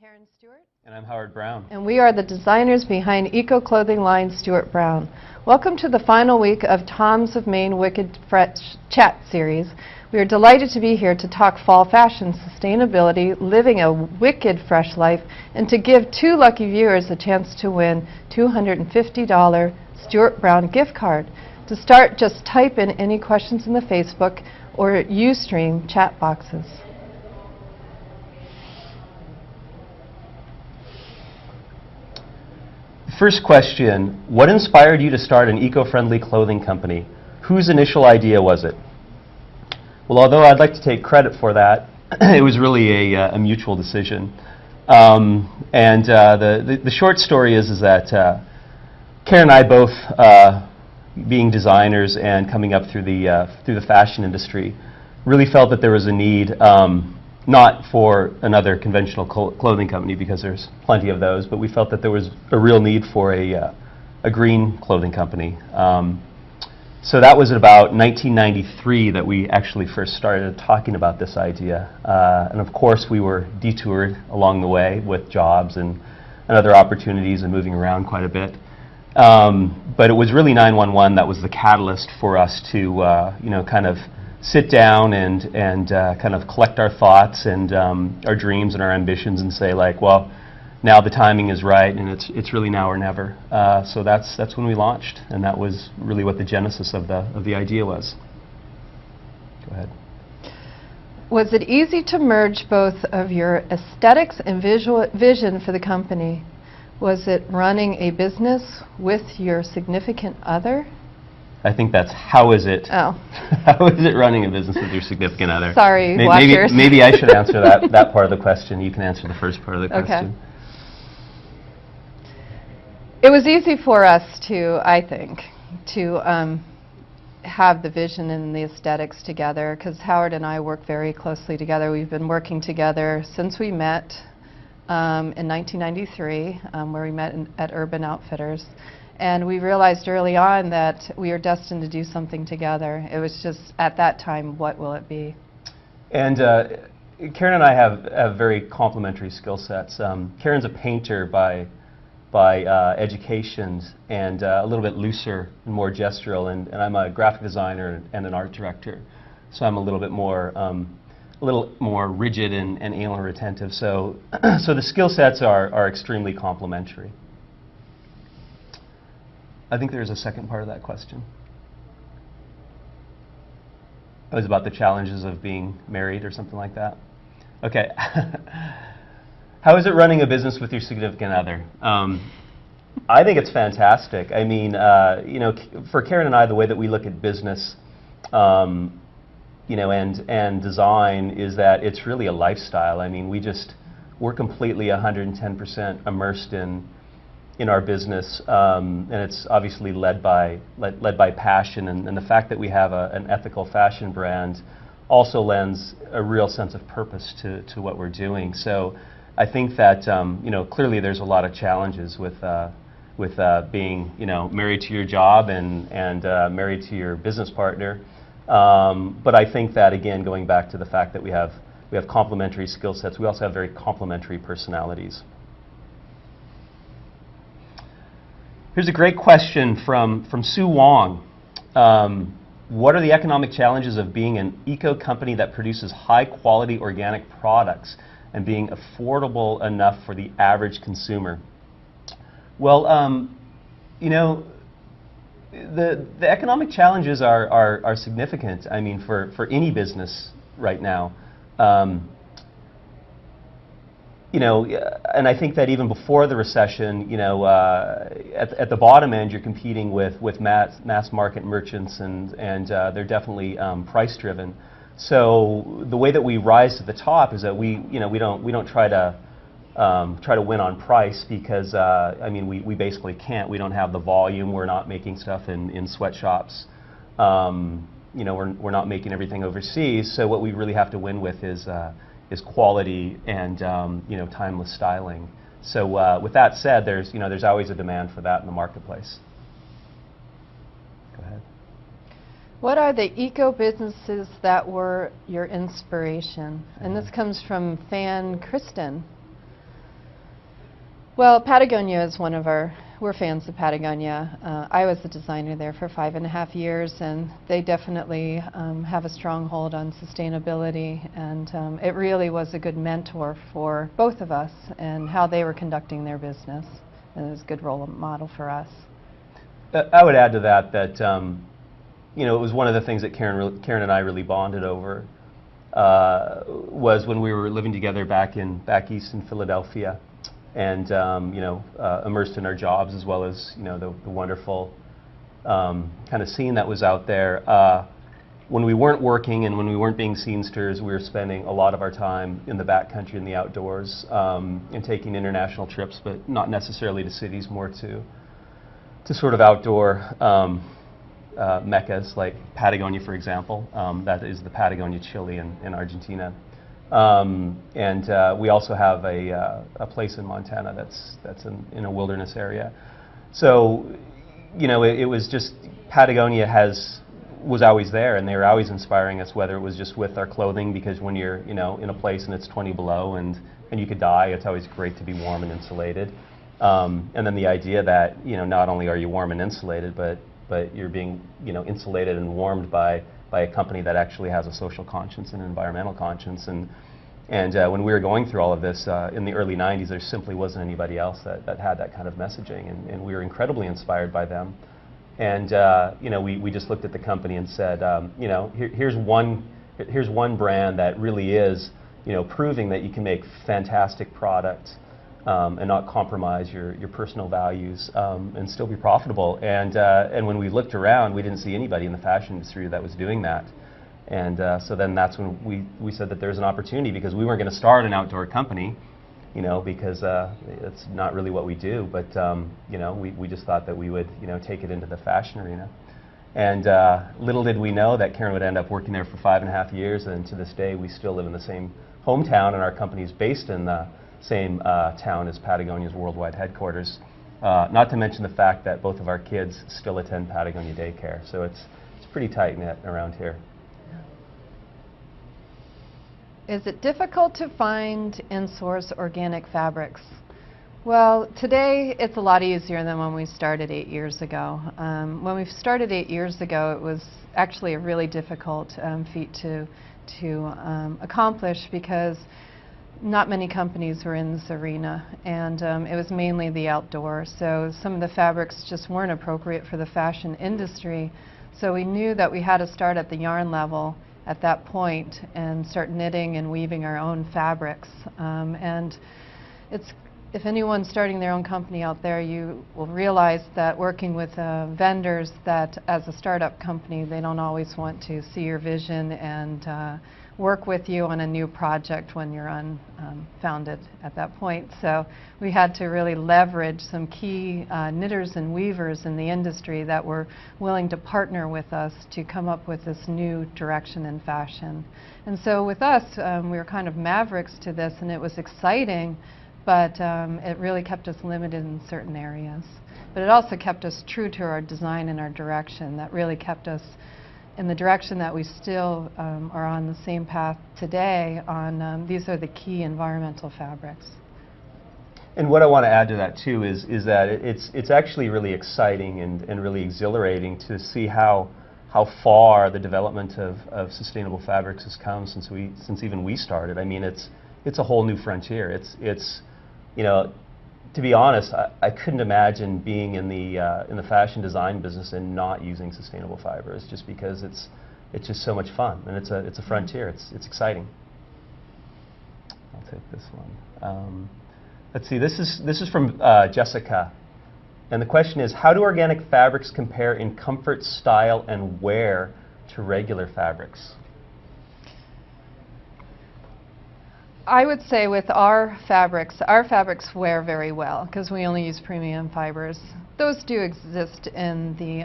Karen Stewart. And I'm Howard Brown. And we are the designers behind eco-clothing line Stewart+Brown. Welcome to the final week of Tom's of Maine Wicked Fresh Chat series. We are delighted to be here to talk fall fashion, sustainability, living a wicked fresh life, and to give two lucky viewers a chance to win $250 Stewart+Brown gift card. To start, just type in any questions in the Facebook or Ustream chat boxes. First question, what inspired you to start an eco-friendly clothing company? Whose initial idea was it? Well, although I'd like to take credit for that, it was really a mutual decision. The short story is that Karen and I both, being designers and coming up through the fashion industry, really felt that there was a need, not for another conventional clothing company, because there's plenty of those, but we felt that there was a real need for a green clothing company. So that was about 1993 that we actually first started talking about this idea. And of course we were detoured along the way with jobs and other opportunities and moving around quite a bit. But it was really 911 that was the catalyst for us to kind of sit down and kind of collect our thoughts and our dreams and our ambitions and say, like, well, now the timing is right and it's really now or never. So that's when we launched, and that was really what the genesis of the idea was. Go ahead. Was it easy to merge both of your aesthetics and vision for the company? Was it running a business with your significant other? I think that's how is it how is it running a business with your significant other? Sorry, watchers. Maybe I should answer that part of the question. You can answer the first part of the question. Okay. It was easy for us to, I think, to have the vision and the aesthetics together, because Howard and I work very closely together. We've been working together since we met in 1993, where we met at Urban Outfitters. And we realized early on that we are destined to do something together. It was just, at that time, what will it be? And Karen and I have very complementary skill sets. Karen's a painter by education and a little bit looser and more gestural, and I'm a graphic designer and an art director. So I'm a little bit more rigid and anal retentive. So the skill sets are extremely complementary. I think there's a second part of that question. It was about the challenges of being married or something like that. Okay. How is it running a business with your significant other? I think it's fantastic. I mean, for Karen and I, the way that we look at business, and design is that it's really a lifestyle. I mean, we're completely 110% immersed in our business, and it's obviously led by passion, and the fact that we have an ethical fashion brand also lends a real sense of purpose to what we're doing. So I think that clearly there's a lot of challenges with being married to your job and married to your business partner. But I think that, again, going back to the fact that we have complementary skill sets, we also have very complementary personalities. Here's a great question from Sue Wong. What are the economic challenges of being an eco company that produces high-quality organic products and being affordable enough for the average consumer? Well, the economic challenges are significant. I mean, for any business right now. And I think that even before the recession, at the bottom end, you're competing with mass market merchants, and they're definitely price driven. So the way that we rise to the top is that we don't try to win on price, because we basically can't. We don't have the volume. We're not making stuff in sweatshops. We're not making everything overseas. So what we really have to win with is quality and timeless styling. So with that said, there's always a demand for that in the marketplace. Go ahead. What are the eco businesses that were your inspiration? And this comes from fan Kristen. Well, Patagonia is we're fans of Patagonia. I was the designer there for 5.5 years, and they definitely have a strong hold on sustainability, and it really was a good mentor for both of us and how they were conducting their business, and it was a good role model for us. I would add to that you know, it was one of the things that Karen and I really bonded over was when we were living together back east in Philadelphia, and you know, immersed in our jobs, as well as, you know, the wonderful kind of scene that was out there. When we weren't working and when we weren't being scenesters, we were spending a lot of our time in the backcountry, in the outdoors, and taking international trips, but not necessarily to cities, more to sort of outdoor meccas like Patagonia, for example. That is the Patagonia Chile in Argentina. And we also have a place in Montana that's in a wilderness area. So, you know, it was just, Patagonia was always there, and they were always inspiring us, whether it was just with our clothing, because when you're, you know, in a place and it's 20 below and you could die, it's always great to be warm and insulated. And then the idea that, you know, not only are you warm and insulated, but you're being, you know, insulated and warmed by a company that actually has a social conscience and an environmental conscience. And when we were going through all of this in the early 90s, there simply wasn't anybody else that had that kind of messaging, and we were incredibly inspired by them. And you know, we just looked at the company and said, you know, here's one brand that really is, you know, proving that you can make fantastic products and not compromise your personal values and still be profitable. And when we looked around, we didn't see anybody in the fashion industry that was doing that. And so then that's when we said that there's an opportunity, because we weren't going to start an outdoor company, you know, because it's not really what we do. But you know, we just thought that we would, you know, take it into the fashion arena. And little did we know that Karen would end up working there for 5.5 years, and to this day we still live in the same hometown, and our company is based in the same town as Patagonia's worldwide headquarters. Not to mention the fact that both of our kids still attend Patagonia daycare, so it's pretty tight-knit around here. Is it difficult to find and source organic fabrics? Well, today it's a lot easier than when we started 8 years ago. When we started 8 years ago, it was actually a really difficult feat to accomplish, because not many companies were in this arena, and it was mainly the outdoors. So some of the fabrics just weren't appropriate for the fashion industry. So we knew that we had to start at the yarn level at that point and start knitting and weaving our own fabrics. And if anyone's starting their own company out there, you will realize that working with vendors, that as a startup company, they don't always want to see your vision and work with you on a new project when you're unfounded at that point. So we had to really leverage some key knitters and weavers in the industry that were willing to partner with us to come up with this new direction in fashion. And so with us, we were kind of mavericks to this, and it was exciting, but it really kept us limited in certain areas. But it also kept us true to our design and our direction. That really kept us in the direction that we still are on the same path today on these are the key environmental fabrics. And what I want to add to that too is that it's actually really exciting and really exhilarating to see how far the development of sustainable fabrics has come since even we started. I mean, it's a whole new frontier. It's you know, to be honest, I couldn't imagine being in the fashion design business and not using sustainable fibers, just because it's just so much fun, and it's a frontier. It's exciting. I'll take this one. Let's see. This is from Jessica, and the question is: how do organic fabrics compare in comfort, style, and wear to regular fabrics? I would say with our fabrics wear very well, because we only use premium fibers. Those do exist in the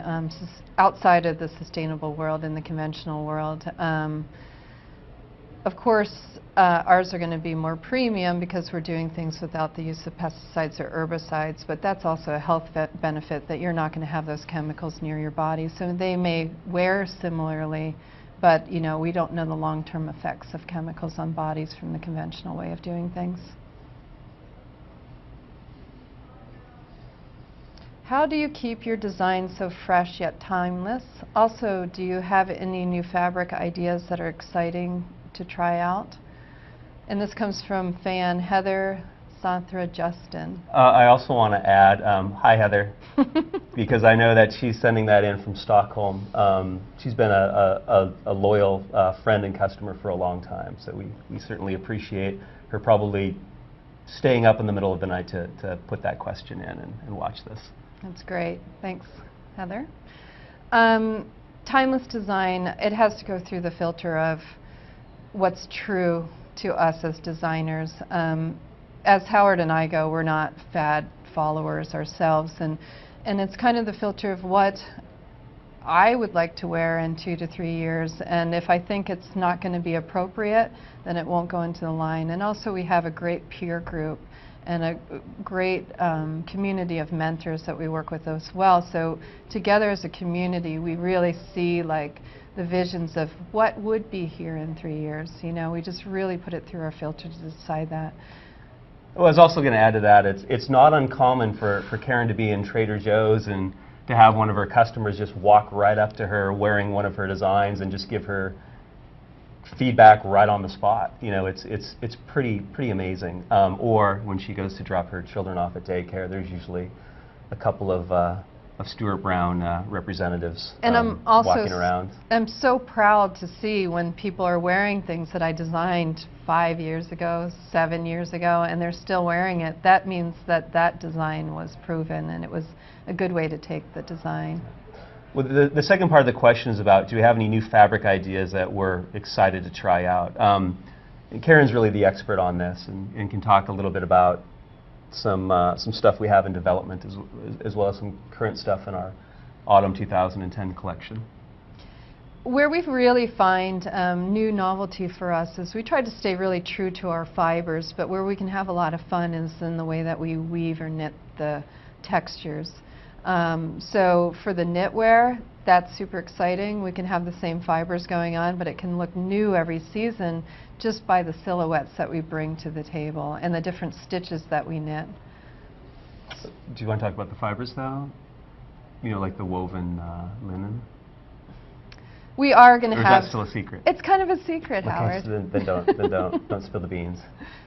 outside of the sustainable world, in the conventional world. Of course, ours are going to be more premium because we're doing things without the use of pesticides or herbicides, but that's also a health benefit, that you're not going to have those chemicals near your body. So they may wear similarly, but you know, we don't know the long-term effects of chemicals on bodies from the conventional way of doing things. How do you keep your design so fresh yet timeless? Also, do you have any new fabric ideas that are exciting to try out? And this comes from fan Heather Santhra Justin. I also want to add, hi Heather, because I know that she's sending that in from Stockholm. She's been a loyal friend and customer for a long time, so we certainly appreciate her probably staying up in the middle of the night to put that question in and watch this. That's great. Thanks, Heather. Timeless design, it has to go through the filter of what's true to us as designers. As Howard and I go, we're not fad followers ourselves, and it's kind of the filter of what I would like to wear in 2 to 3 years, and if I think it's not going to be appropriate, then it won't go into the line. And also we have a great peer group and a great community of mentors that we work with as well. So together as a community, we really see like the visions of what would be here in 3 years. You know, we just really put it through our filter to decide that. Well, I was also going to add to that, it's not uncommon for Karen to be in Trader Joe's and to have one of her customers just walk right up to her wearing one of her designs and just give her feedback right on the spot. You know, it's pretty amazing. Or when she goes to drop her children off at daycare, there's usually a couple of Stewart+Brown representatives and I'm also walking around. I'm so proud to see when people are wearing things that I designed 5 years ago, 7 years ago, and they're still wearing it. That means that that design was proven and it was a good way to take the design. Well, the second part of the question is about, do we have any new fabric ideas that we're excited to try out? And Karen's really the expert on this and can talk a little bit about some stuff we have in development as well as some current stuff in our autumn 2010 collection. Where we really find new novelty for us is we try to stay really true to our fibers, but where we can have a lot of fun is in the way that we weave or knit the textures. So for the knitwear, that's super exciting. We can have the same fibers going on, but it can look new every season just by the silhouettes that we bring to the table and the different stitches that we knit. Do you want to talk about the fibers now? You know, like the woven linen? We are going to have... Or is that still a secret? It's kind of a secret, Okay, Howard. so then don't spill the beans.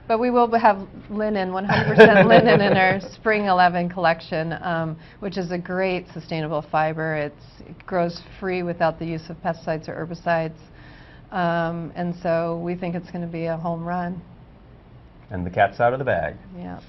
But we will have linen, 100% linen in our Spring 11 collection, which is a great sustainable fiber. It grows free without the use of pesticides or herbicides. And so we think it's going to be a home run. And the cat's out of the bag. Yeah.